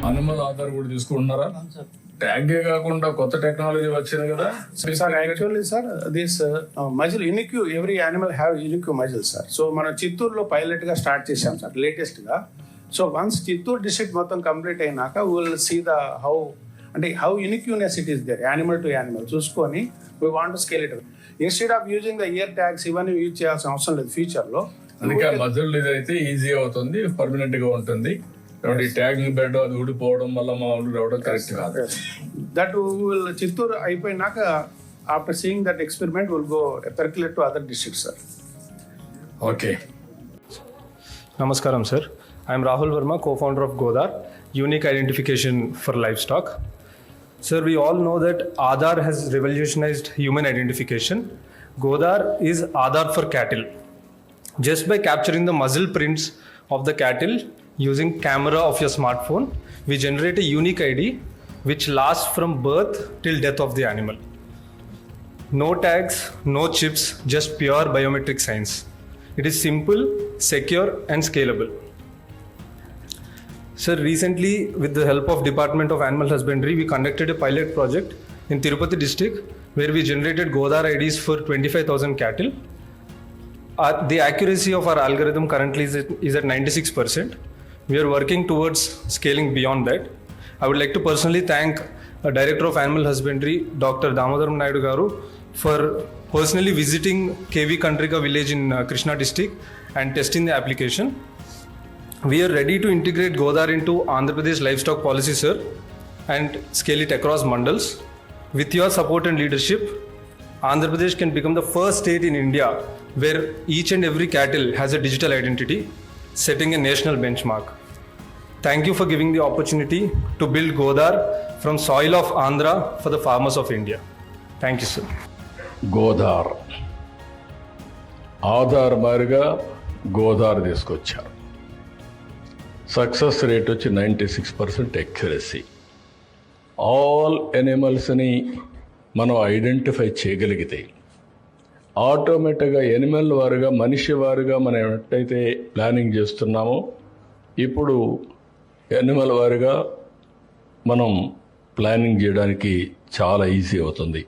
Animal Aadhaar కూడా తీసుకుంటున్నారా? ట్యాగే కాకుండా కొత్త టెక్నాలజీ వచ్చింది కదా sir. Actually sir this muzzle unique, every animal have unique muzzle sir. So మనం చిత్తూరులో పైలట్ గా స్టార్ట్ చేసాం సార్ లేటెస్ట్ గా. సో వన్స్ చిత్తూరు డిస్ట్రిక్ట్ మొత్తం కంప్లీట్ అయినాక will see the how uniqueness it is there animal to animal చూసుకొని we want to scale it. Instead of using the ear tags ఇవన్నీ use చేయాల్సిన అవసరం లేదు ఫ్యూచర్ లో. అందుకే మజిల్ ఇదైతే ఈజీ అవుతుంది, పర్మనెంట్ గా ఉంటుంది. ట్యాగింగ్ బెడ్ అది ఊడిపోవడం వల్ల మామూలు రావడం కరెక్ట్ కాదు. దట్ విల్ చిత్తూరు అయిపోయినాక after seeing that experiment will go percolate to other districts sir. Okay. Namaskaram sir. I am Rahul Verma, co-founder of Godar, Unique Identification for Livestock. Sir, we all know that Aadhaar has revolutionized human identification. Godar is Aadhaar for cattle. Just by capturing the muzzle prints of the cattle using camera of your smartphone, we generate a unique ID which lasts from birth till death of the animal. No tags, no chips, just pure biometric science. It is simple, secure and scalable. Sir, recently with the help of Department of Animal Husbandry, we conducted a pilot project in Tirupati district where we generated Godar IDs for 25,000 cattle. The accuracy of our algorithm currently is at 96%. We are working towards scaling beyond that. I would like to personally thank Director of Animal Husbandry, Dr. Damodaram Naidu Garu, for personally visiting KV Kantrika village in Krishna district and testing the application. We are ready to integrate Godar into Andhra Pradesh livestock policy, sir, and scale it across mandals. With your support and leadership, Andhra Pradesh can become the first state in India where each and every cattle has a digital identity, setting a national benchmark. Thank you for giving the opportunity to build Godar from soil of Andhra for the farmers of India. Thank you, sir. Godhar Aadhaar మారిగా గోదార్ తీసుకొచ్చారు. Success rate వచ్చి 96% accuracy. All ఎనిమల్స్ని మనం identify చేయగలిగితే ఆటోమేటిక్గా Animal వారుగా మనిషి వారుగా మనం ఎట్టయితే ప్లానింగ్ చేస్తున్నామో ఇప్పుడు ఎనిమల్ వారుగా మనం ప్లానింగ్ చేయడానికి చాలా ఈజీ అవుతుంది.